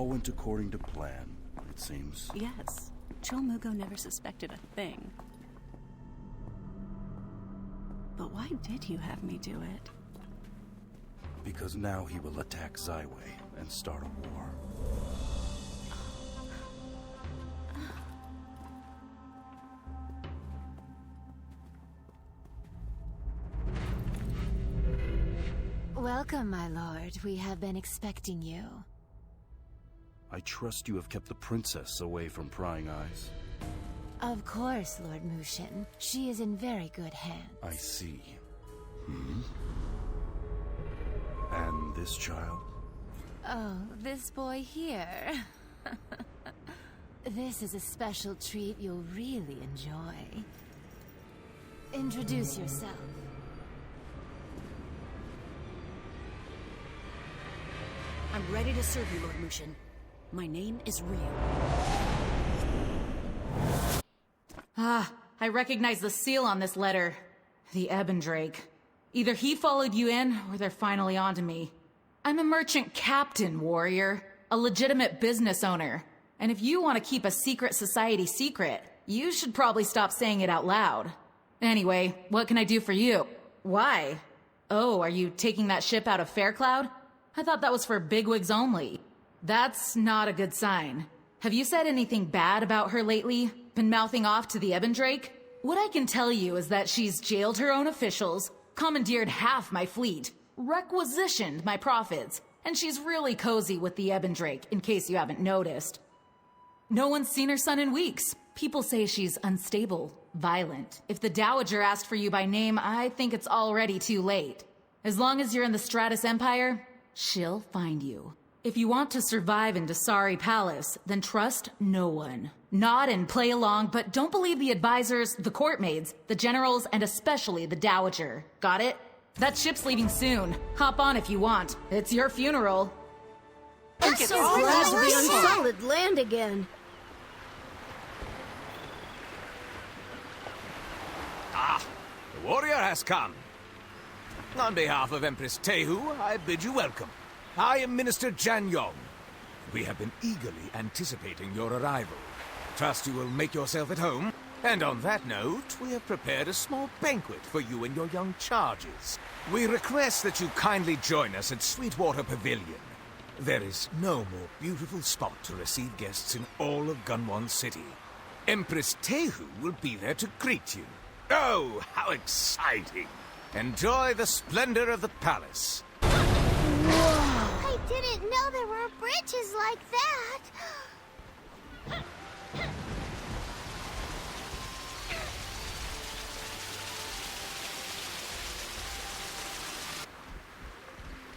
all went according to plan, it seems. Yes. Chilmugo never suspected a thing. But why did you have me do it? Because now he will attack Zyway and start a war. Welcome, my lord. We have been expecting you. I trust you have kept the princess away from prying eyes. Of course, Lord Mushin. She is in very good hands. I see. And this child? Oh, this boy here. This is a special treat you'll really enjoy. Introduce yourself. I'm ready to serve you, Lord Mushin. My name is Ryu. Ah, I recognize the seal on this letter. The Ebondrake. Either he followed you in, or they're finally onto me. I'm a merchant captain, warrior. A legitimate business owner. And if you want to keep a secret society secret, you should probably stop saying it out loud. Anyway, what can I do for you? Why? Oh, are you taking that ship out of Faircloud? I thought that was for bigwigs only. That's not a good sign. Have you said anything bad about her lately? Been mouthing off to the Ebondrake? What I can tell you is that she's jailed her own officials, commandeered half my fleet, requisitioned my profits, and she's really cozy with the Ebondrake, in case you haven't noticed. No one's seen her son in weeks. People say she's unstable, violent. If the Dowager asked for you by name, I think it's already too late. As long as you're in the Stratus Empire, she'll find you. If you want to survive in Dasari Palace, then trust no one. Nod and play along, but don't believe the advisors, the court maids, the generals, and especially the Dowager. Got it? That ship's leaving soon. Hop on if you want. It's your funeral. I'm so glad to be on solid land again. Ah, the warrior has come. On behalf of Empress Tayhu, I bid you welcome. I am Minister Jan Yong. We have been eagerly anticipating your arrival. Trust you will make yourself at home. And on that note, we have prepared a small banquet for you and your young charges. We request that you kindly join us at Sweetwater Pavilion. There is no more beautiful spot to receive guests in all of Gunwon City. Empress Tayhu will be there to greet you. Oh, how exciting! Enjoy the splendor of the palace. I didn't know there were bridges like that.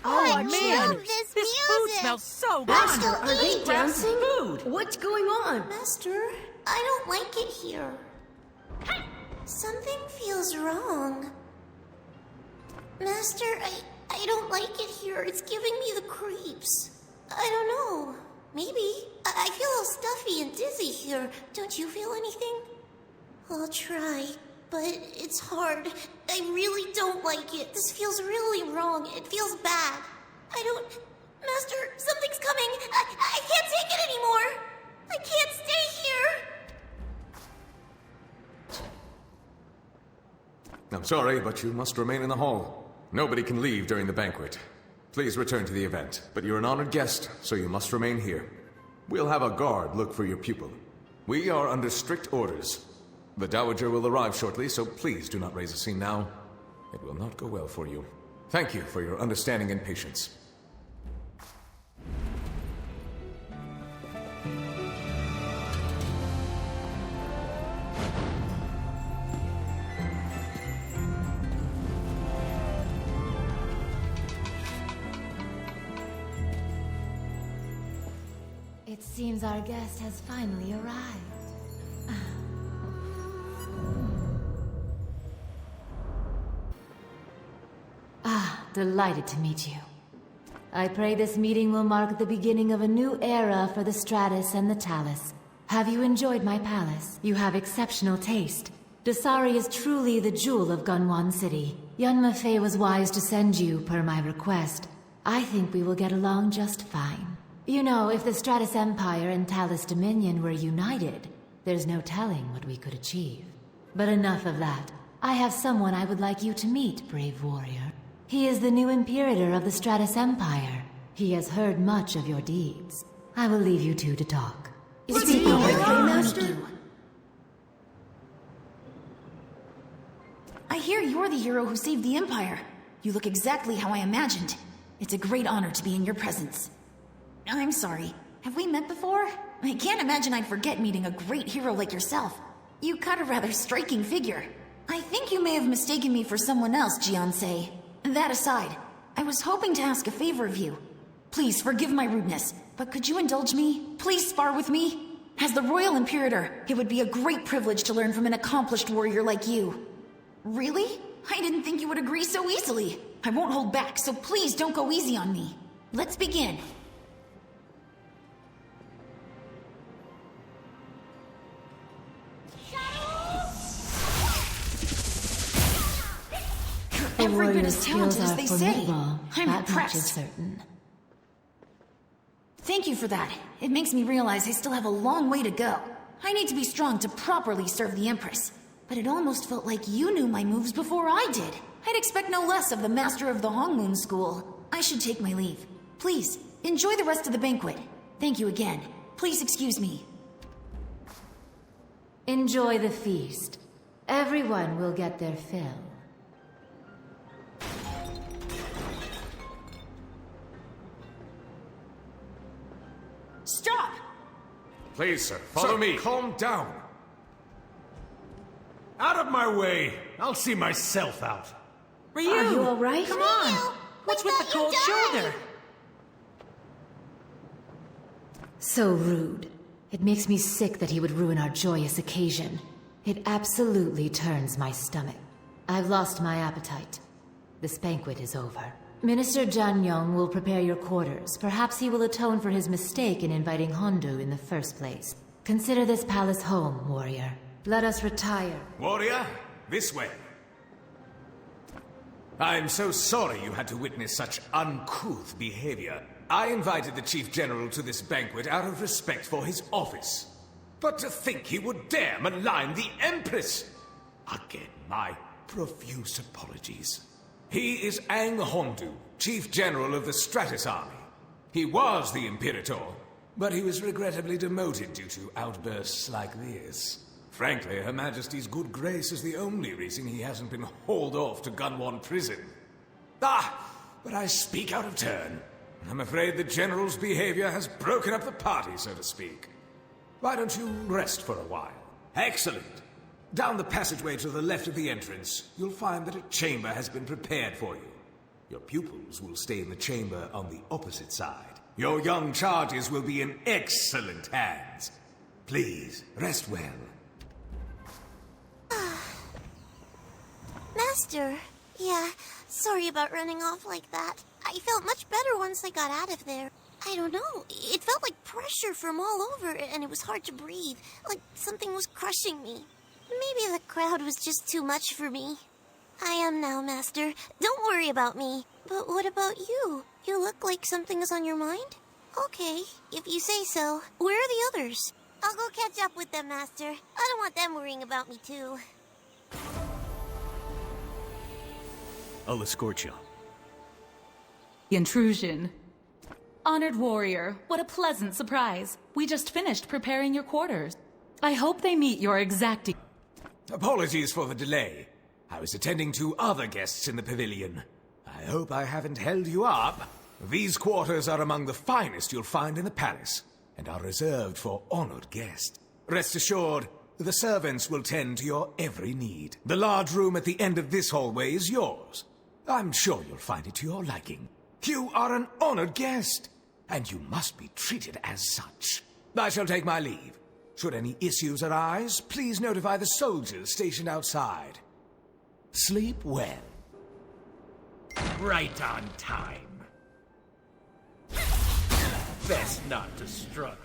Oh, man! Love this music. Food smells so good. Master, are they dancing? Food. What's going on? Master, I don't like it here. Something feels wrong. Master, I don't like it here. It's giving me the creeps. I don't know. Maybe. I feel all stuffy and dizzy here. Don't you feel anything? I'll try, but it's hard. I really don't like it. This feels really wrong. It feels bad. Master, something's coming. I can't take it anymore. I can't stay here. I'm sorry, but you must remain in the hall. Nobody can leave during the banquet. Please return to the event, but you're an honored guest, so you must remain here. We'll have a guard look for your pupil. We are under strict orders. The Dowager will arrive shortly, so please do not raise a scene now. It will not go well for you. Thank you for your understanding and patience. It seems our guest has finally arrived. Delighted to meet you. I pray this meeting will mark the beginning of a new era for the Stratus and the Talus. Have you enjoyed my palace? You have exceptional taste. Dasari is truly the jewel of Gunwon City. Yunma Fei was wise to send you per my request. I think we will get along just fine. You know, if the Stratus Empire and Talus Dominion were united, there's no telling what we could achieve. But enough of that. I have someone I would like you to meet, brave warrior. He is the new Imperator of the Stratus Empire. He has heard much of your deeds. I will leave you two to talk. Is he Master? I hear you're the hero who saved the Empire. You look exactly how I imagined. It's a great honor to be in your presence. I'm sorry. Have we met before? I can't imagine I'd forget meeting a great hero like yourself. You cut a rather striking figure. I think you may have mistaken me for someone else, Jiansei. That aside, I was hoping to ask a favor of you. Please forgive my rudeness, but could you indulge me? Please spar with me? As the Royal Imperator, it would be a great privilege to learn from an accomplished warrior like you. Really? I didn't think you would agree so easily. I won't hold back, so please don't go easy on me. Let's begin. You're every bit as talented as they say. I'm impressed. Certain. Thank you for that. It makes me realize I still have a long way to go. I need to be strong to properly serve the Empress. But it almost felt like you knew my moves before I did. I'd expect no less of the master of the Hongmoon School. I should take my leave. Please, enjoy the rest of the banquet. Thank you again. Please excuse me. Enjoy the feast. Everyone will get their fill. Stop! Please, sir, follow me. Calm down. Out of my way! I'll see myself out. Ryu! Are you alright? Come on! What's with the cold shoulder? So rude. It makes me sick that he would ruin our joyous occasion. It absolutely turns my stomach. I've lost my appetite. This banquet is over. Minister Janyong will prepare your quarters. Perhaps he will atone for his mistake in inviting Hondu in the first place. Consider this palace home, warrior. Let us retire. Warrior, this way. I'm so sorry you had to witness such uncouth behavior. I invited the Chief General to this banquet out of respect for his office. But to think he would dare malign the Empress! Again, my profuse apologies. He is Ang Hondu, Chief General of the Stratus Army. He was the Imperator, but he was regrettably demoted due to outbursts like this. Frankly, Her Majesty's good grace is the only reason he hasn't been hauled off to Gunwon Prison. But I speak out of turn. I'm afraid the General's behavior has broken up the party, so to speak. Why don't you rest for a while? Excellent. Down the passageway to the left of the entrance, you'll find that a chamber has been prepared for you. Your pupils will stay in the chamber on the opposite side. Your young charges will be in excellent hands. Please, rest well. Master, yeah, sorry about running off like that. I felt much better once I got out of there. I don't know, it felt like pressure from all over, and it was hard to breathe, like something was crushing me. Maybe the crowd was just too much for me. I am now, Master. Don't worry about me. But what about you? You look like something's on your mind? Okay, if you say so. Where are the others? I'll go catch up with them, Master. I don't want them worrying about me, too. I'll escort you. Intrusion. Honored warrior, what a pleasant surprise. We just finished preparing your quarters. I hope they meet your exacting... Apologies for the delay. I was attending to other guests in the pavilion. I hope I haven't held you up. These quarters are among the finest you'll find in the palace, and are reserved for honored guests. Rest assured, the servants will tend to your every need. The large room at the end of this hallway is yours. I'm sure you'll find it to your liking. You are an honored guest, and you must be treated as such. I shall take my leave. Should any issues arise, please notify the soldiers stationed outside. Sleep well. Right on time. Best not to struggle.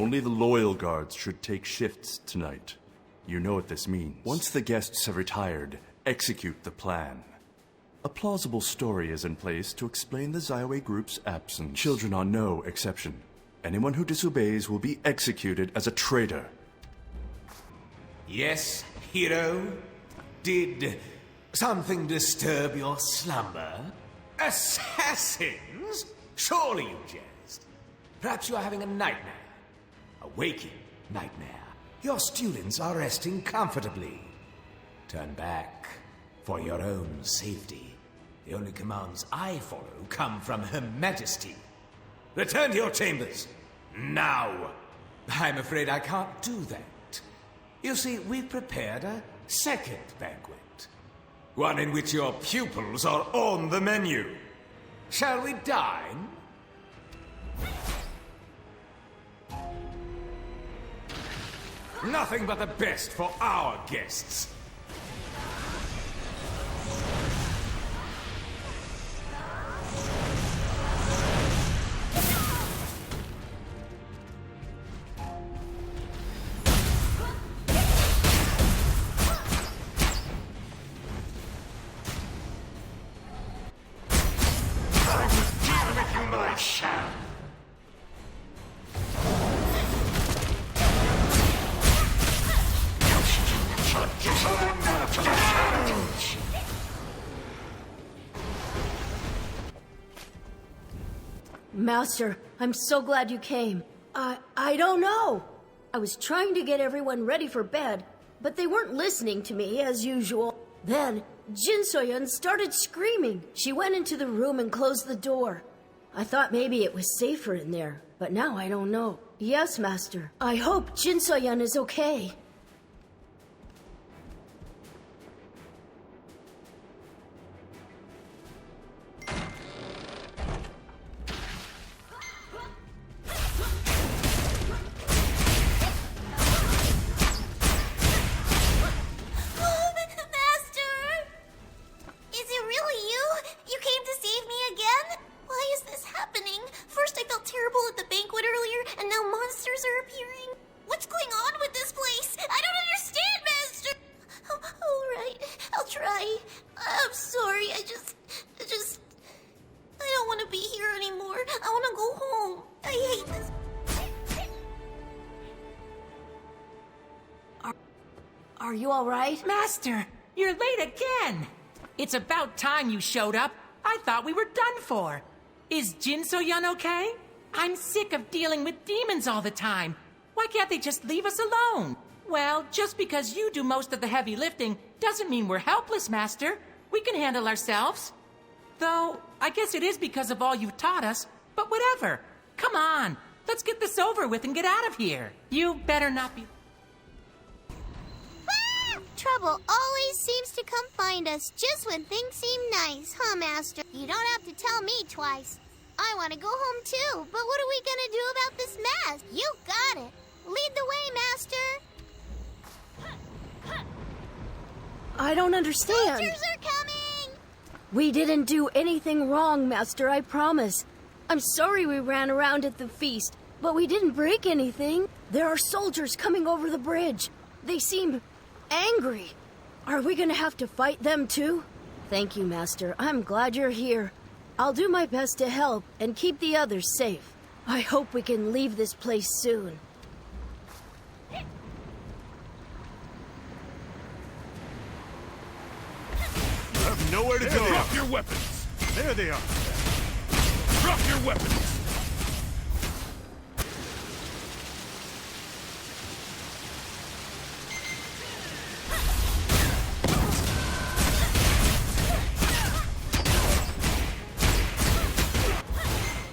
Only the loyal guards should take shifts tonight. You know what this means. Once the guests have retired, execute the plan. A plausible story is in place to explain the Zaiwei group's absence. Children are no exception. Anyone who disobeys will be executed as a traitor. Yes, hero? Did something disturb your slumber? Assassins? Surely you jest. Perhaps you are having a nightmare. A waking nightmare. Your students are resting comfortably. Turn back for your own safety. The only commands I follow come from Her Majesty. Return to your chambers. Now. I'm afraid I can't do that. You see, we've prepared a second banquet. One in which your pupils are on the menu. Shall we dine? Nothing but the best for our guests. Master, I'm so glad you came. I don't know. I was trying to get everyone ready for bed, but they weren't listening to me as usual. Then, Jin Soyun started screaming. She went into the room and closed the door. I thought maybe it was safer in there, but now I don't know. Yes, Master. I hope Jin Soyun is okay. Are you all right? Master, you're late again. It's about time you showed up. I thought we were done for. Is Jin Soyun okay? I'm sick of dealing with demons all the time. Why can't they just leave us alone? Well, just because you do most of the heavy lifting doesn't mean we're helpless, Master. We can handle ourselves. Though, I guess it is because of all you've taught us, but whatever. Come on, let's get this over with and get out of here. You better not be... Trouble always seems to come find us just when things seem nice, huh, Master? You don't have to tell me twice. I want to go home too, but what are we gonna do about this mask? You got it. Lead the way, Master. I don't understand. Soldiers are coming! We didn't do anything wrong, Master, I promise. I'm sorry we ran around at the feast, but we didn't break anything. There are soldiers coming over the bridge. They seem angry. Are we gonna have to fight them too? Thank you, Master. I'm glad you're here. I'll do my best to help and keep the others safe. I hope we can leave this place soon. You have nowhere to go. Drop your weapons. There they are. Drop your weapons.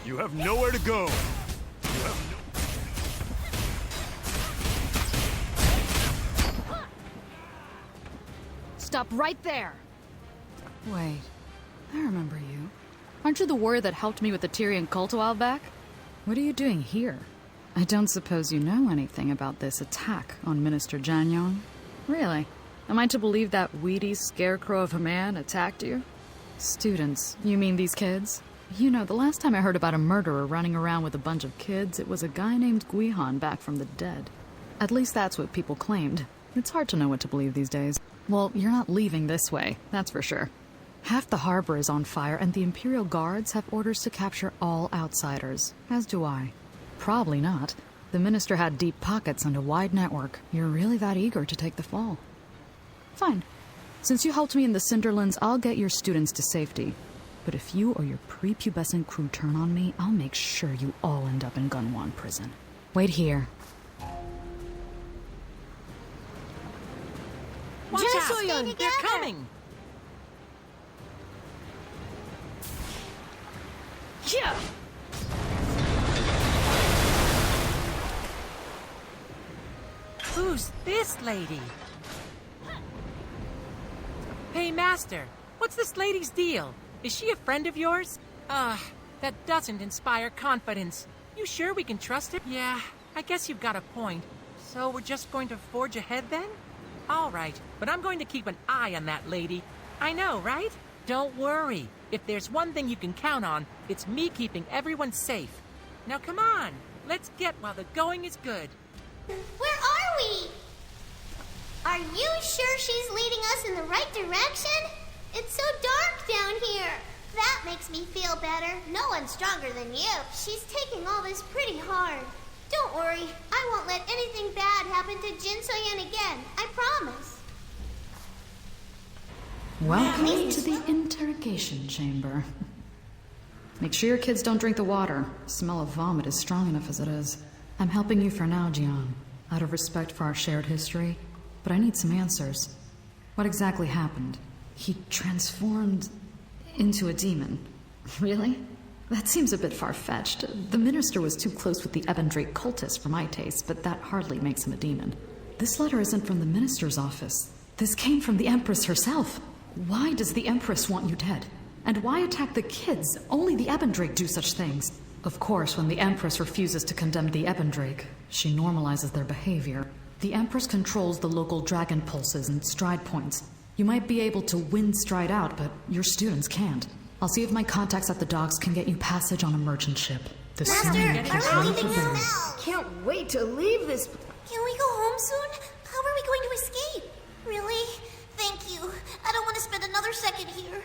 You have nowhere to go. Stop right there! Wait, I remember you. Aren't you the warrior that helped me with the Tyrian cult a while back? What are you doing here? I don't suppose you know anything about this attack on Minister Janyong? Really? Am I to believe that weedy scarecrow of a man attacked you? Students, you mean these kids? You know, the last time I heard about a murderer running around with a bunch of kids, it was a guy named Guihan back from the dead. At least that's what people claimed. It's hard to know what to believe these days. Well, you're not leaving this way, that's for sure. Half the harbor is on fire, and the Imperial Guards have orders to capture all outsiders. As do I. Probably not. The Minister had deep pockets and a wide network. You're really that eager to take the fall. Fine. Since you helped me in the Cinderlands, I'll get your students to safety. But if you or your prepubescent crew turn on me, I'll make sure you all end up in Gunwan prison. Wait here. Watch out! They're coming! Yeah! Who's this lady? Hey, Master, what's this lady's deal? Is she a friend of yours? That doesn't inspire confidence. You sure we can trust her? Yeah, I guess you've got a point. So we're just going to forge ahead then? All right, but I'm going to keep an eye on that lady. I know, right? Don't worry. If there's one thing you can count on, it's me keeping everyone safe. Now come on, let's get while the going is good. Where are we? Are you sure she's leading us in the right direction? It's so dark down here. That makes me feel better. No one's stronger than you. She's taking all this pretty hard. Don't worry, I won't let anything bad happen to Jin So-yen again. I promise. Welcome to the Interrogation Chamber. Make sure your kids don't drink the water. The smell of vomit is strong enough as it is. I'm helping you for now, Jian, out of respect for our shared history. But I need some answers. What exactly happened? He transformed into a demon. Really? That seems a bit far-fetched. The Minister was too close with the Ebendrake cultists for my taste, but that hardly makes him a demon. This letter isn't from the Minister's office. This came from the Empress herself. Why does the Empress want you dead? And why attack the kids? Only the Ebendrake do such things. Of course, when the Empress refuses to condemn the Ebendrake, she normalizes their behavior. The Empress controls the local dragon pulses and stride points. You might be able to win stride out, but your students can't. I'll see if my contacts at the docks can get you passage on a merchant ship. The Master, are we leaving now? Can't wait to leave this. Can we go home soon? How are we going to escape? Really? Thank you. I don't want to spend another second here.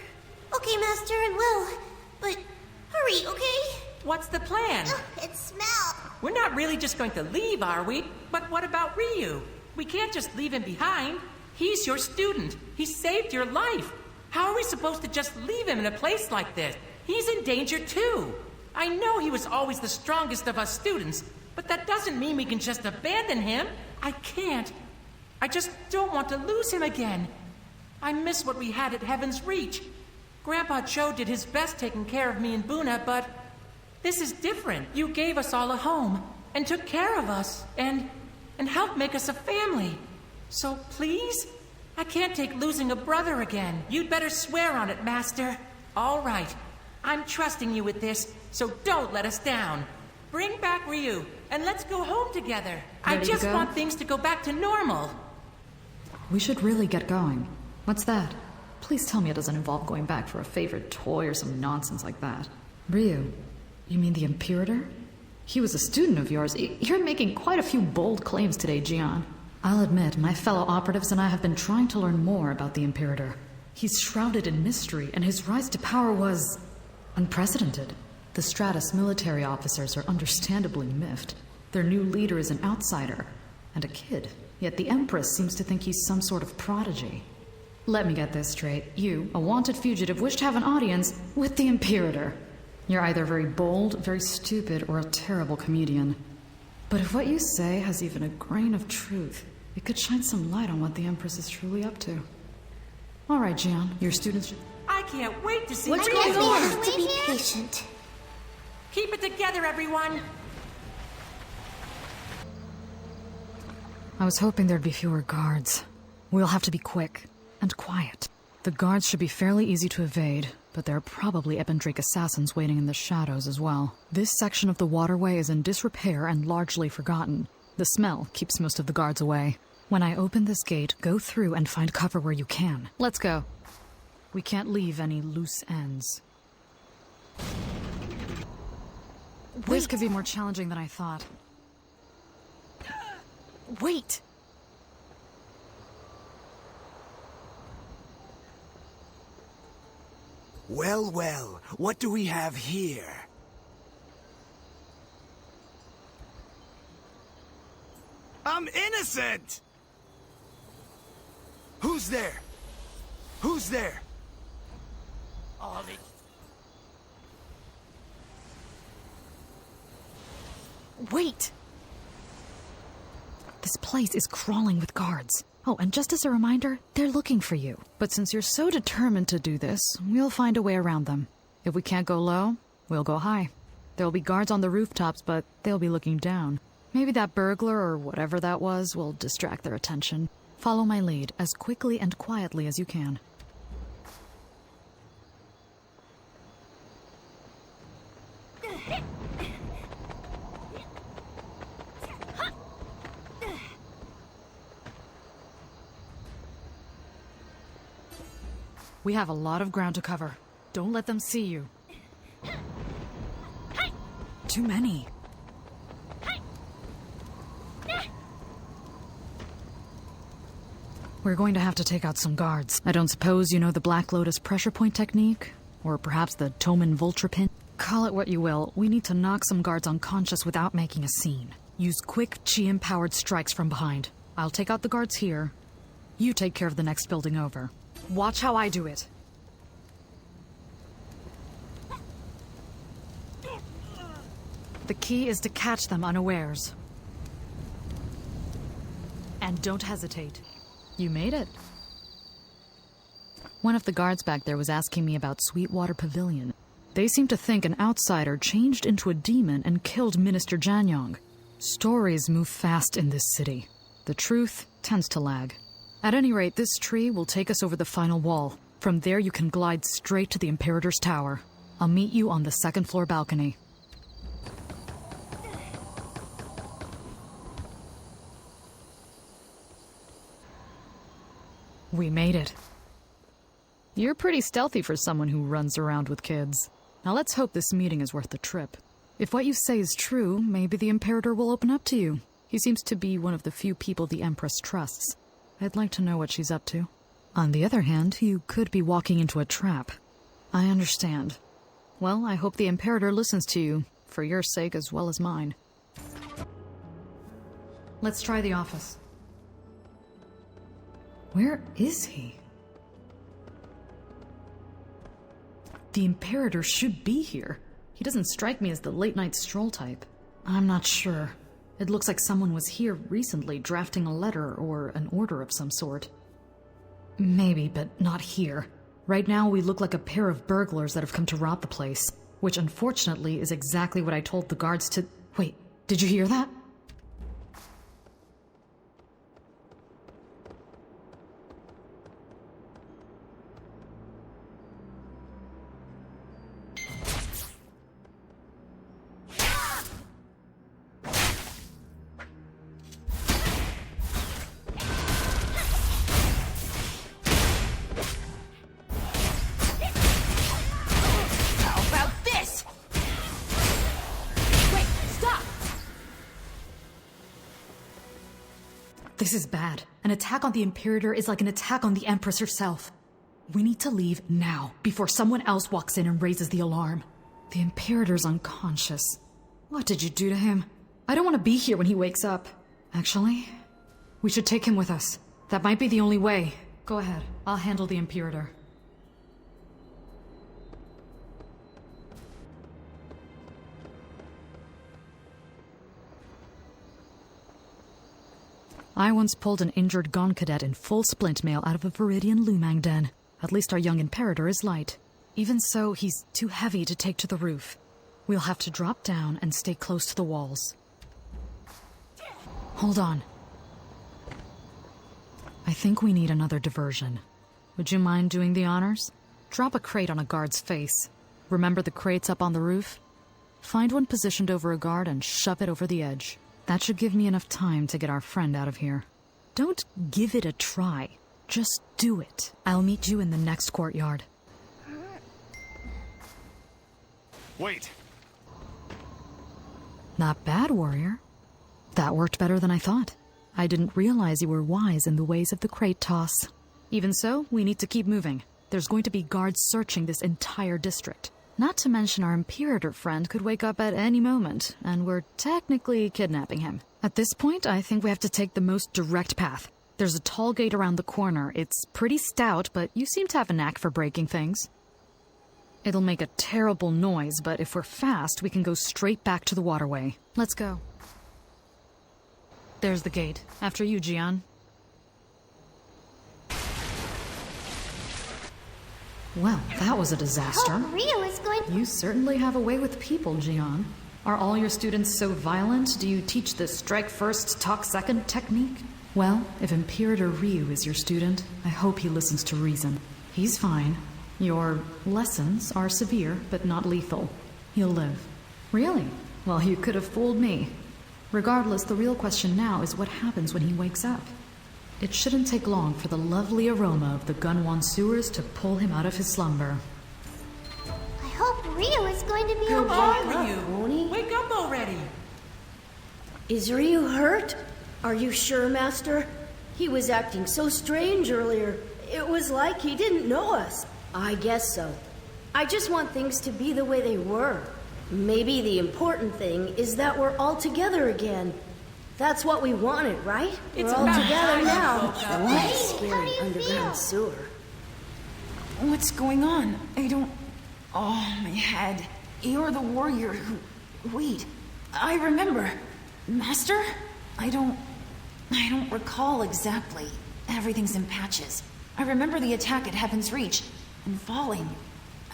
Okay, Master, and will. But hurry, okay? What's the plan? It smells. We're not really just going to leave, are we? But what about Ryu? We can't just leave him behind. He's your student. He saved your life. How are we supposed to just leave him in a place like this? He's in danger too. I know he was always the strongest of us students, but that doesn't mean we can just abandon him. I can't. I just don't want to lose him again. I miss what we had at Heaven's Reach. Grandpa Cho did his best taking care of me and Buna, but this is different. You gave us all a home and took care of us and helped make us a family. So please, I can't take losing a brother again. You'd better swear on it, Master. All right. I'm trusting you with this, so don't let us down. Bring back Ryu, and let's go home together. I just want things to go back to normal. We should really get going. What's that? Please tell me it doesn't involve going back for a favorite toy or some nonsense like that. Ryu, you mean the Imperator? He was a student of yours. You're making quite a few bold claims today, Jian. I'll admit, my fellow operatives and I have been trying to learn more about the Imperator. He's shrouded in mystery, and his rise to power was unprecedented. The Stratus military officers are understandably miffed. Their new leader is an outsider, and a kid. Yet the Empress seems to think he's some sort of prodigy. Let me get this straight. You, a wanted fugitive, wish to have an audience with the Imperator. You're either very bold, very stupid, or a terrible comedian. But if what you say has even a grain of truth, it could shine some light on what the Empress is truly up to. All right, Jian, your students... I can't wait to see What's Ryu. going on? We have to be patient. Keep it together, everyone. I was hoping there'd be fewer guards. We'll have to be quick and quiet. The guards should be fairly easy to evade, but there are probably Ebendrake assassins waiting in the shadows as well. This section of the waterway is in disrepair and largely forgotten. The smell keeps most of the guards away. When I open this gate, go through and find cover where you can. Let's go. We can't leave any loose ends. This could be more challenging than I thought. Wait! Well, well, what do we have here? I'm innocent! Who's there? Who's there? All the... Wait! This place is crawling with guards. Oh, and just as a reminder, they're looking for you. But since you're so determined to do this, we'll find a way around them. If we can't go low, we'll go high. There'll be guards on the rooftops, but they'll be looking down. Maybe that burglar or whatever that was will distract their attention. Follow my lead as quickly and quietly as you can. We have a lot of ground to cover. Don't let them see you. Too many. We're going to have to take out some guards. I don't suppose you know the Black Lotus pressure point technique? Or perhaps the Toman Vulture Pin? Call it what you will, we need to knock some guards unconscious without making a scene. Use quick, chi-empowered strikes from behind. I'll take out the guards here. You take care of the next building over. Watch how I do it. The key is to catch them unawares. And don't hesitate. You made it. One of the guards back there was asking me about Sweetwater Pavilion. They seem to think an outsider changed into a demon and killed Minister Janyong. Stories move fast in this city. The truth tends to lag. At any rate, this tree will take us over the final wall. From there you can glide straight to the Imperator's tower. I'll meet you on the second floor balcony. We made it. You're pretty stealthy for someone who runs around with kids. Now let's hope this meeting is worth the trip. If what you say is true, maybe the Imperator will open up to you. He seems to be one of the few people the Empress trusts. I'd like to know what she's up to. On the other hand, you could be walking into a trap. I understand. Well, I hope the Imperator listens to you, for your sake as well as mine. Let's try the office. Where is he? The Imperator should be here. He doesn't strike me as the late-night stroll type. I'm not sure. It looks like someone was here recently drafting a letter or an order of some sort. Maybe, but not here. Right now we look like a pair of burglars that have come to rob the place, which unfortunately is exactly what I told the guards to... Wait, did you hear that? This is bad. An attack on the Imperator is like an attack on the Empress herself. We need to leave now, before someone else walks in and raises the alarm. The Imperator's unconscious. What did you do to him? I don't want to be here when he wakes up. Actually, we should take him with us. That might be the only way. Go ahead. I'll handle the Imperator. I once pulled an injured Gon cadet in full splint mail out of a Viridian Lumang den. At least our young Imperator is light. Even so, he's too heavy to take to the roof. We'll have to drop down and stay close to the walls. Hold on. I think we need another diversion. Would you mind doing the honors? Drop a crate on a guard's face. Remember the crates up on the roof? Find one positioned over a guard and shove it over the edge. That should give me enough time to get our friend out of here. Don't give it a try. Just do it. I'll meet you in the next courtyard. Wait. Not bad, warrior. That worked better than I thought. I didn't realize you were wise in the ways of the crate toss. Even so, we need to keep moving. There's going to be guards searching this entire district. Not to mention our Imperator friend could wake up at any moment, and we're technically kidnapping him. At this point, I think we have to take the most direct path. There's a tall gate around the corner. It's pretty stout, but you seem to have a knack for breaking things. It'll make a terrible noise, but if we're fast, we can go straight back to the waterway. Let's go. There's the gate. After you, Gian. Well, that was a disaster. Oh, Ryu is going... You certainly have a way with people, Gian. Are all your students so violent? Do you teach the strike first, talk second technique? Well, if Imperator Ryu is your student, I hope he listens to reason. He's fine. Your lessons are severe, but not lethal. He'll live. Really? Well, you could have fooled me. Regardless, the real question now is what happens when he wakes up. It shouldn't take long for the lovely aroma of the Gunwan sewers to pull him out of his slumber. I hope Ryu is going to be Come okay. on, Ryu. Wake up already. Is Ryu hurt? Are you sure, Master? He was acting so strange earlier. It was like he didn't know us. I guess so. I just want things to be the way they were. Maybe the important thing is that we're all together again. That's what we wanted, right? It's we're all about together time now. you woke up. What a Hey, how scary do you underground feel? sewer. What's going on? I don't... Oh, my head. You're the warrior who... Wait, I remember. Master? I don't recall exactly. Everything's in patches. I remember the attack at Heaven's Reach, and falling.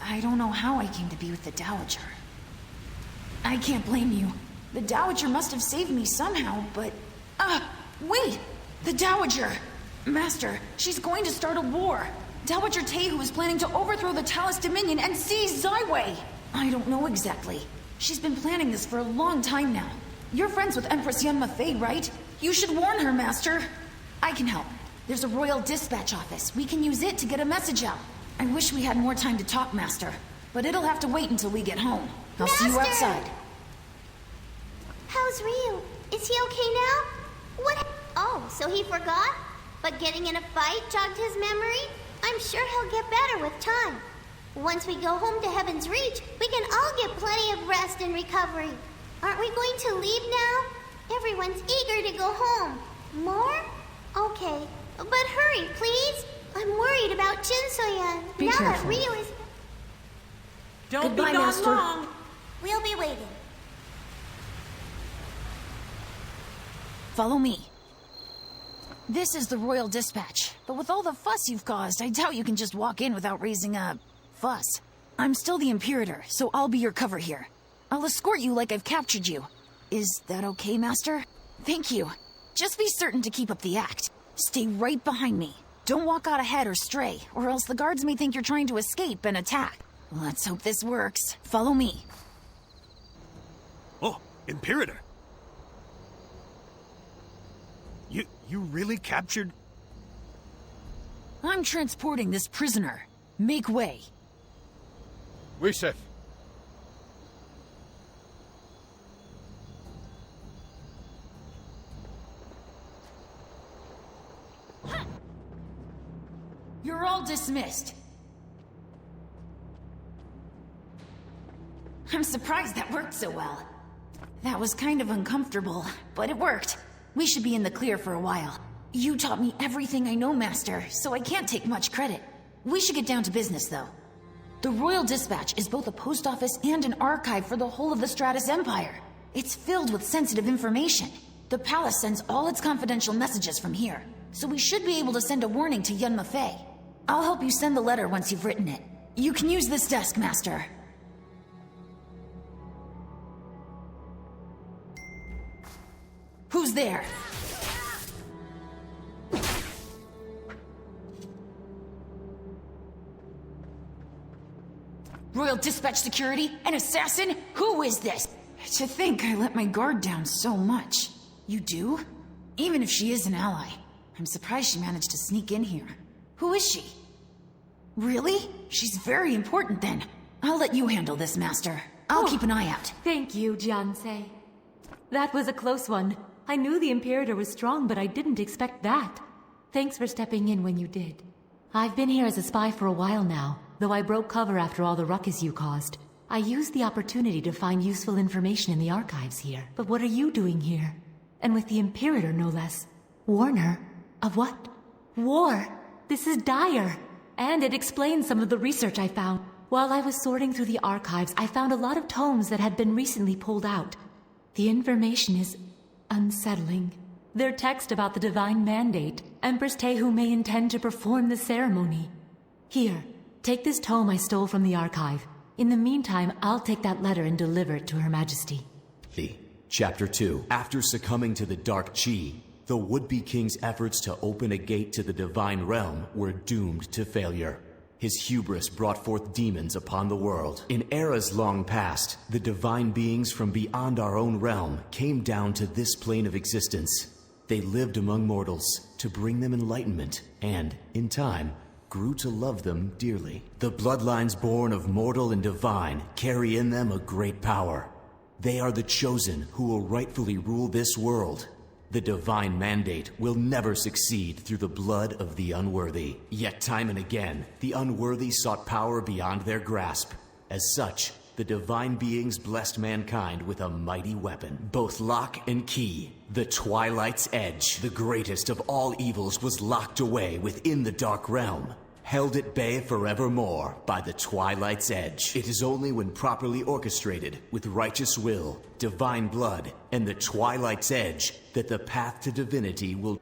I don't know how I came to be with the Dowager. I can't blame you. The Dowager must have saved me somehow, but... wait! The Dowager! Master, she's going to start a war. Dowager Tayhu is planning to overthrow the Talus Dominion and seize Zyway! I don't know exactly. She's been planning this for a long time now. You're friends with Empress Fei, right? You should warn her, Master. I can help. There's a royal dispatch office. We can use it to get a message out. I wish we had more time to talk, Master. But it'll have to wait until we get home. I'll see you Master! outside. How's Ryu? Is he okay now? What? Oh, so he forgot? But getting in a fight jogged his memory? I'm sure he'll get better with time. Once we go home to Heaven's Reach, we can all get plenty of rest and recovery. Aren't we going to leave now? Everyone's eager to go home. More? Okay. But hurry, please. I'm worried about Jinsoyan. Be now careful. that Ryu is... Don't Goodbye, be gone Master. long. We'll be waiting. Follow me. This is the royal dispatch. But with all the fuss you've caused, I doubt you can just walk in without raising a... fuss. I'm still the Imperator, so I'll be your cover here. I'll escort you like I've captured you. Is that okay, Master? Thank you. Just be certain to keep up the act. Stay right behind me. Don't walk out ahead or stray, or else the guards may think you're trying to escape and attack. Let's hope this works. Follow me. Oh, Imperator. You really captured... I'm transporting this prisoner. Make way. Oui, chef. You're all dismissed. I'm surprised that worked so well. That was kind of uncomfortable, but it worked. We should be in the clear for a while. You taught me everything I know, Master, so I can't take much credit. We should get down to business, though. The Royal Dispatch is both a post office and an archive for the whole of the Stratus Empire. It's filled with sensitive information. The palace sends all its confidential messages from here, so we should be able to send a warning to Yunma Fei. I'll help you send the letter once you've written it. You can use this desk, Master. Who's there? Royal Dispatch Security? An assassin? Who is this? To think I let my guard down so much. You do? Even if she is an ally, I'm surprised she managed to sneak in here. Who is she? Really? She's very important then. I'll let you handle this, Master. I'll keep an eye out. Thank you, Jiansei. That was a close one. I knew the Imperator was strong, but I didn't expect that. Thanks for stepping in when you did. I've been here as a spy for a while now, though I broke cover after all the ruckus you caused. I used the opportunity to find useful information in the archives here. But what are you doing here? And with the Imperator, no less. Warner? Of what? War! This is dire! And it explains some of the research I found. While I was sorting through the archives, I found a lot of tomes that had been recently pulled out. The information is unsettling. Their text about the divine mandate. Empress Tayhu may intend to perform the ceremony. Here, take this tome I stole from the archive. In the meantime, I'll take that letter and deliver it to Her Majesty. Chapter 2. After succumbing to the Dark Chi, the would-be king's efforts to open a gate to the divine realm were doomed to failure. His hubris brought forth demons upon the world. In eras long past, the divine beings from beyond our own realm came down to this plane of existence. They lived among mortals to bring them enlightenment, and, in time, grew to love them dearly. The bloodlines born of mortal and divine carry in them a great power. They are the chosen who will rightfully rule this world. The divine mandate will never succeed through the blood of the unworthy. Yet time and again, the unworthy sought power beyond their grasp. As such, the divine beings blessed mankind with a mighty weapon, both lock and key, the Twilight's Edge. The greatest of all evils was locked away within the Dark Realm, held at bay forevermore by the Twilight's Edge. It is only when properly orchestrated with righteous will, divine blood, and the Twilight's Edge that the path to divinity will...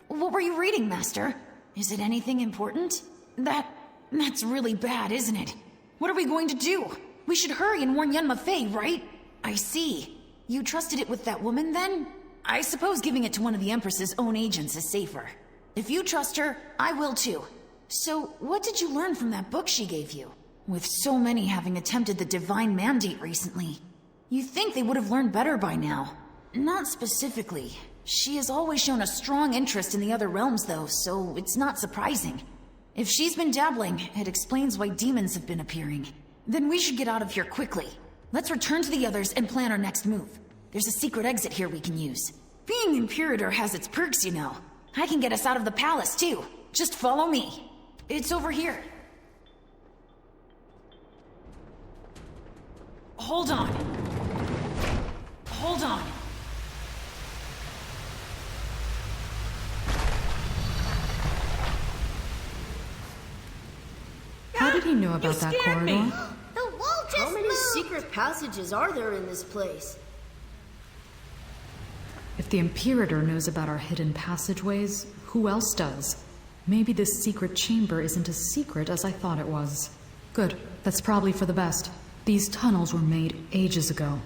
What were you reading, Master? Is it anything important? That's really bad, isn't it? What are we going to do? We should hurry and warn Yunma Fei, right? I see. You trusted it with that woman, then? I suppose giving it to one of the Empress's own agents is safer. If you trust her, I will too. So, what did you learn from that book she gave you? With so many having attempted the divine mandate recently, you'd think they would have learned better by now. Not specifically. She has always shown a strong interest in the other realms, though, so it's not surprising. If she's been dabbling, it explains why demons have been appearing. Then we should get out of here quickly. Let's return to the others and plan our next move. There's a secret exit here we can use. Being Imperator has its perks, you know. I can get us out of the palace, too. Just follow me. It's over here. Hold on. Hold on. How did he know about that corridor? The wall just How many secret passages are there in this place? If the Imperator knows about our hidden passageways, who else does? Maybe this secret chamber isn't as secret as I thought it was. Good. That's probably for the best. These tunnels were made ages ago.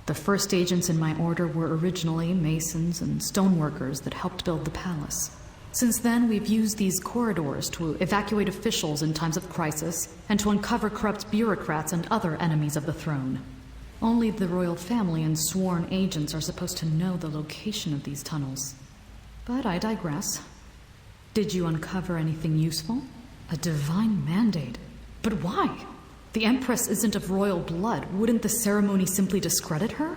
The first agents in my order were originally masons and stoneworkers that helped build the palace. Since then, we've used these corridors to evacuate officials in times of crisis and to uncover corrupt bureaucrats and other enemies of the throne. Only the royal family and sworn agents are supposed to know the location of these tunnels. But I digress. Did you uncover anything useful? A divine mandate. But why? The Empress isn't of royal blood. Wouldn't the ceremony simply discredit her?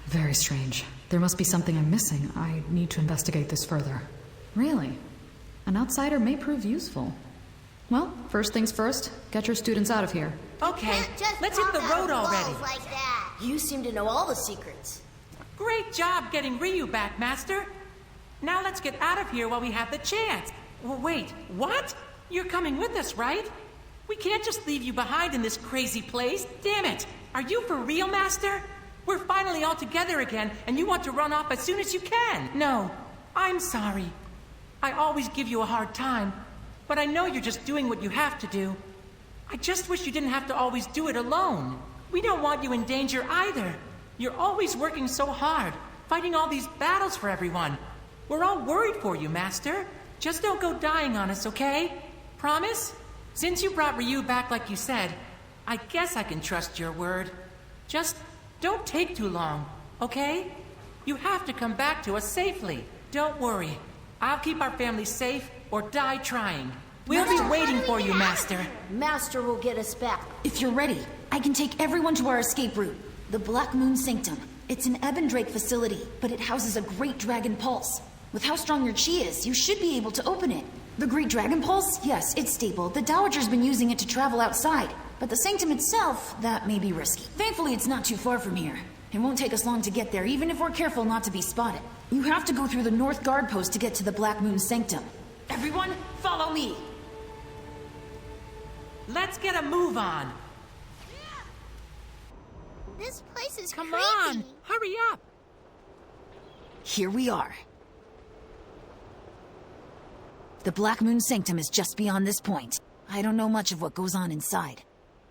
Very strange. There must be something I'm missing. I need to investigate this further. Really? An outsider may prove useful. Well, first things first, get your students out of here. Okay, let's hit the road already. Like that. You seem to know all the secrets. Great job getting Ryu back, Master. Now let's get out of here while we have the chance. Well, wait, what? You're coming with us, right? We can't just leave you behind in this crazy place. Damn it! Are you for real, Master? We're finally all together again, and you want to run off as soon as you can. No, I'm sorry. I always give you a hard time, but I know you're just doing what you have to do. I just wish you didn't have to always do it alone. We don't want you in danger either. You're always working so hard, fighting all these battles for everyone. We're all worried for you, Master. Just don't go dying on us, okay? Promise? Since you brought Ryu back like you said, I guess I can trust your word. Just don't take too long, okay? You have to come back to us safely. Don't worry. I'll keep our family safe or die trying. We'll be waiting for you, Master. Master will get us back. If you're ready, I can take everyone to our escape route, the Black Moon Sanctum. It's an Ebendrake facility, but it houses a Great Dragon Pulse. With how strong your chi is, you should be able to open it. The Great Dragon Pulse? Yes, it's stable. The Dowager's been using it to travel outside. But the Sanctum itself, that may be risky. Thankfully, it's not too far from here. It won't take us long to get there, even if we're careful not to be spotted. You have to go through the North Guard Post to get to the Black Moon Sanctum. Everyone, follow me! Let's get a move on. This place is Come creepy. on, hurry up. Here we are. The Black Moon Sanctum is just beyond this point. I don't know much of what goes on inside.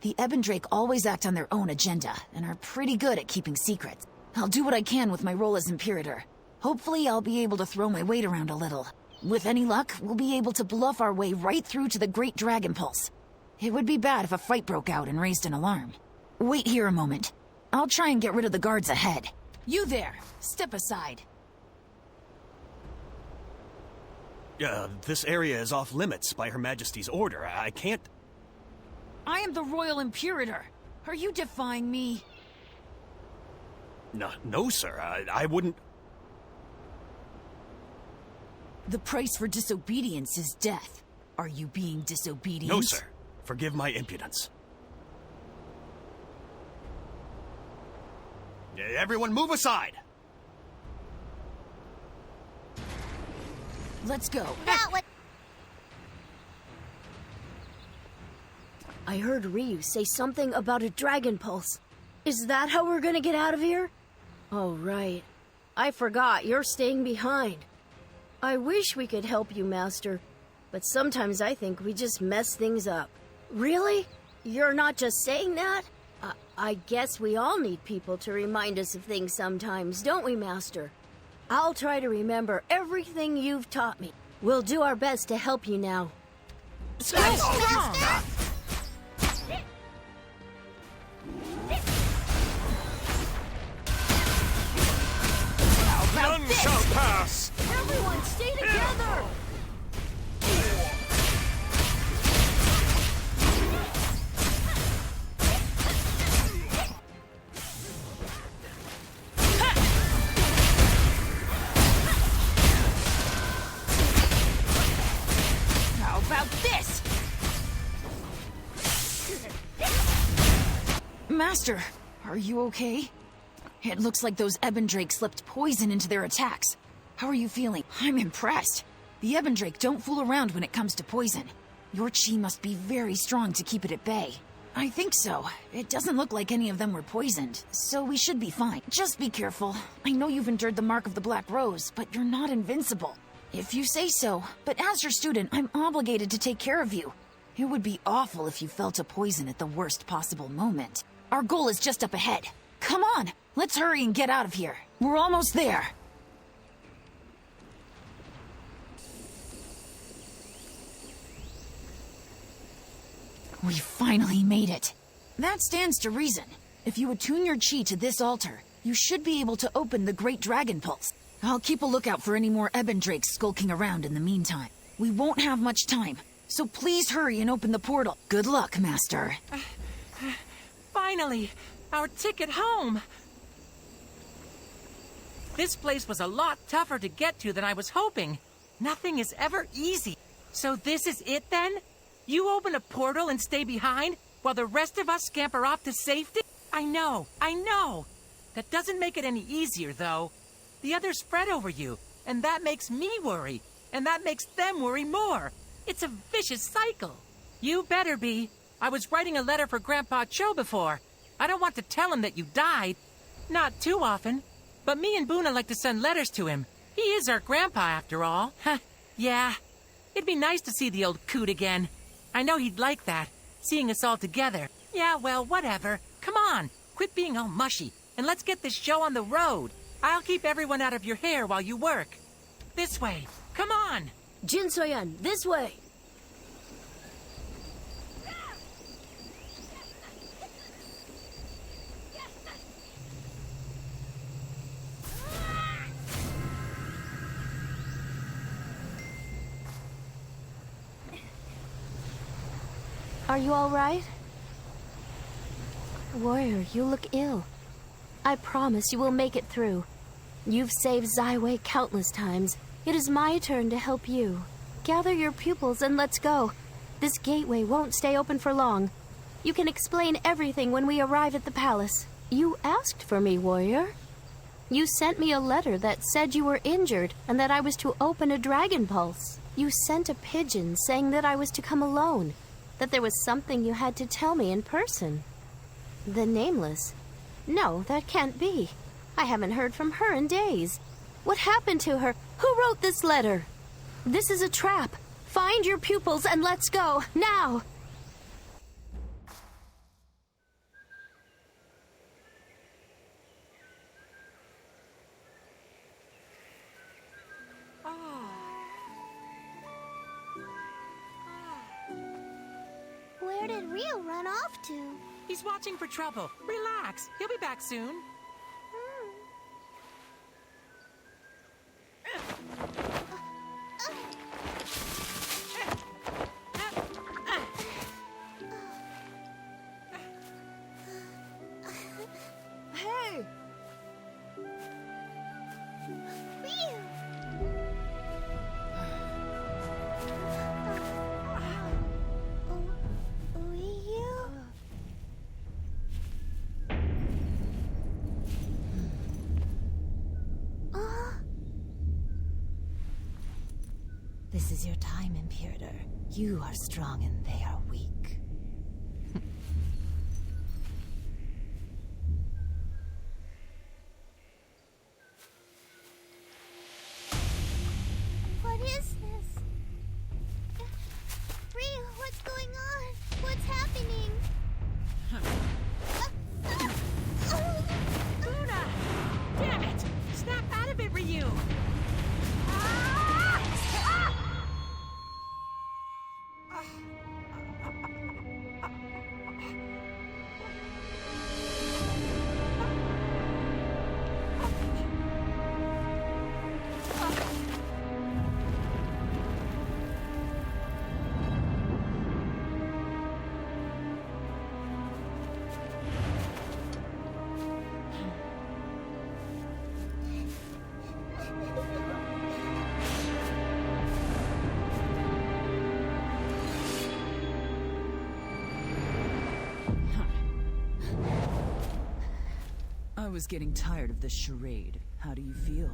The Ebendrake always act on their own agenda, and are pretty good at keeping secrets. I'll do what I can with my role as Imperator. Hopefully I'll be able to throw my weight around a little. With any luck, we'll be able to bluff our way right through to the Great Dragon Pulse. It would be bad if a fight broke out and raised an alarm. Wait here a moment. I'll try and get rid of the guards ahead. You there, step aside. This area is off limits by Her Majesty's order. I can't... I am the Royal Imperator. Are you defying me? No, sir. I wouldn't... The price for disobedience is death. Are you being disobedient? No, sir. Forgive my impudence. Everyone move aside! Let's go. That would... I heard Ryu say something about a dragon pulse. Is that how we're gonna get out of here? Oh, right. I forgot you're staying behind. I wish we could help you, Master, but sometimes I think we just mess things up. Really? You're not just saying that? I guess we all need people to remind us of things sometimes, don't we, Master? I'll try to remember everything you've taught me. We'll do our best to help you now. None shall pass! Everyone, stay together! How about this? Master, are you okay? It looks like those Ebendrake slipped poison into their attacks. How are you feeling? I'm impressed. The Ebendrake don't fool around when it comes to poison. Your chi must be very strong to keep it at bay. I think so. It doesn't look like any of them were poisoned, so we should be fine. Just be careful. I know you've endured the mark of the Black Rose, but you're not invincible. If you say so, but as your student, I'm obligated to take care of you. It would be awful if you fell to poison at the worst possible moment. Our goal is just up ahead. Come on, let's hurry and get out of here. We're almost there. We finally made it. That stands to reason. If you attune your chi to this altar, you should be able to open the Great Dragon Pulse. I'll keep a lookout for any more Ebendrakes skulking around in the meantime. We won't have much time, so please hurry and open the portal. Good luck, Master. Finally, our ticket home. This place was a lot tougher to get to than I was hoping. Nothing is ever easy. So this is it then? You open a portal and stay behind while the rest of us scamper off to safety? I know. That doesn't make it any easier, though. The others fret over you, and that makes me worry, and that makes them worry more. It's a vicious cycle. You better be. I was writing a letter for Grandpa Cho before. I don't want to tell him that you died. Not too often. But me and Boona like to send letters to him. He is our grandpa, after all. Yeah. It'd be nice to see the old coot again. I know he'd like that, seeing us all together. Yeah, well, whatever. Come on, quit being all mushy, and let's get this show on the road. I'll keep everyone out of your hair while you work. This way. Come on. Jin Soyan, this way. Are you all right? Warrior, you look ill. I promise you will make it through. You've saved Zyway countless times. It is my turn to help you. Gather your pupils and let's go. This gateway won't stay open for long. You can explain everything when we arrive at the palace. You asked for me, warrior. You sent me a letter that said you were injured and that I was to open a dragon pulse. You sent a pigeon saying that I was to come alone, that there was something you had to tell me in person. The Nameless. No, that can't be. I haven't heard from her in days. What happened to her? Who wrote this letter? This is a trap. Find your pupils and let's go, now! Where did Ryu run off to? He's watching for trouble. Relax. He'll be back soon. Hey! Ryu! Ryu? This is your time, Imperator. You are strong and they are weak. What is this? Ryu, what's going on? What's happening? Luna! Damn it! Snap out of it, Ryu! I was getting tired of this charade. How do you feel,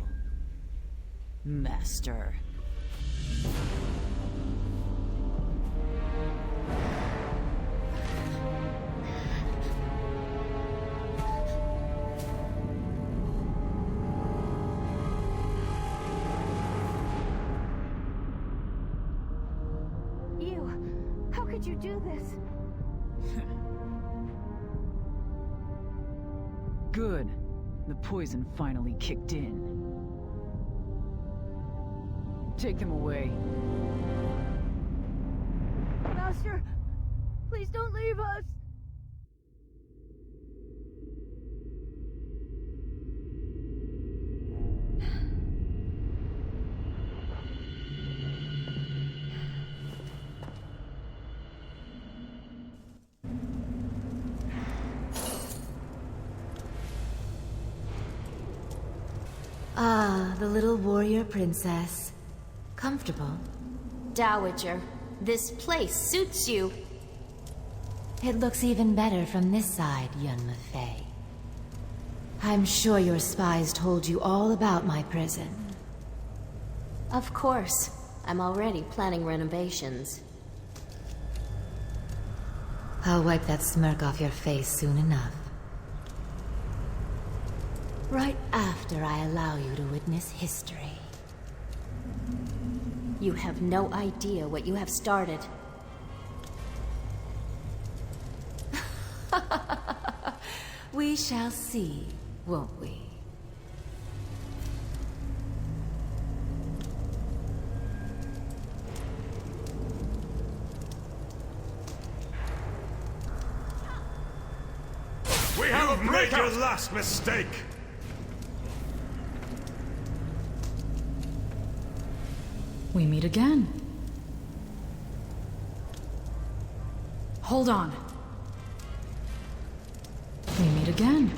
Master? You, how could you do this? Good. The poison finally kicked in. Take them away. Master, please don't leave us. Ah, the little warrior princess. Comfortable? Dowager, this place suits you. It looks even better from this side, young Mafei. I'm sure your spies told you all about my prison. Of course. I'm already planning renovations. I'll wipe that smirk off your face soon enough. Right after I allow you to witness history. You have no idea what you have started. We shall see, won't we? We have made your last mistake! We meet again. Hold on. We meet again.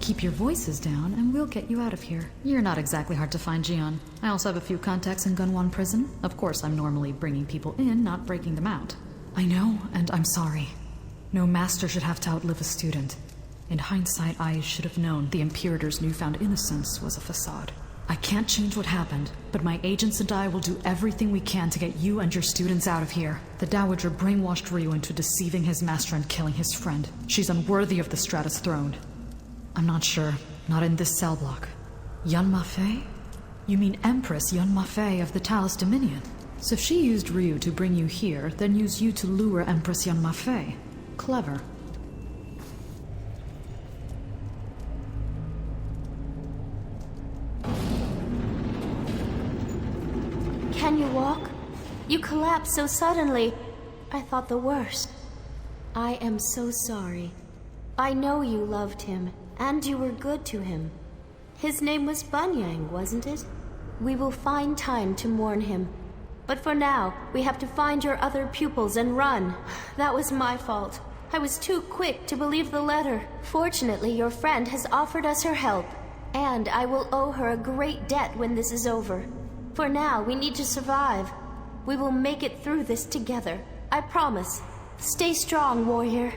Keep your voices down, and we'll get you out of here. You're not exactly hard to find, Jian. I also have a few contacts in Gunwan Prison. Of course, I'm normally bringing people in, not breaking them out. I know, and I'm sorry. No master should have to outlive a student. In hindsight, I should have known the Imperator's newfound innocence was a facade. I can't change what happened, but my agents and I will do everything we can to get you and your students out of here. The Dowager brainwashed Ryu into deceiving his master and killing his friend. She's unworthy of the Stratus throne. I'm not sure. Not in this cell block. Yun Mafei? You mean Empress Yun Mafei of the Talus Dominion? So if she used Ryu to bring you here, then use you to lure Empress Yun Mafei. Clever. Can you walk? You collapsed so suddenly. I thought the worst. I am so sorry. I know you loved him, and you were good to him. His name was Bunyang, wasn't it? We will find time to mourn him. But for now, we have to find your other pupils and run. That was my fault. I was too quick to believe the letter. Fortunately, your friend has offered us her help, and I will owe her a great debt when this is over. For now, we need to survive. We will make it through this together. I promise. Stay strong, warrior.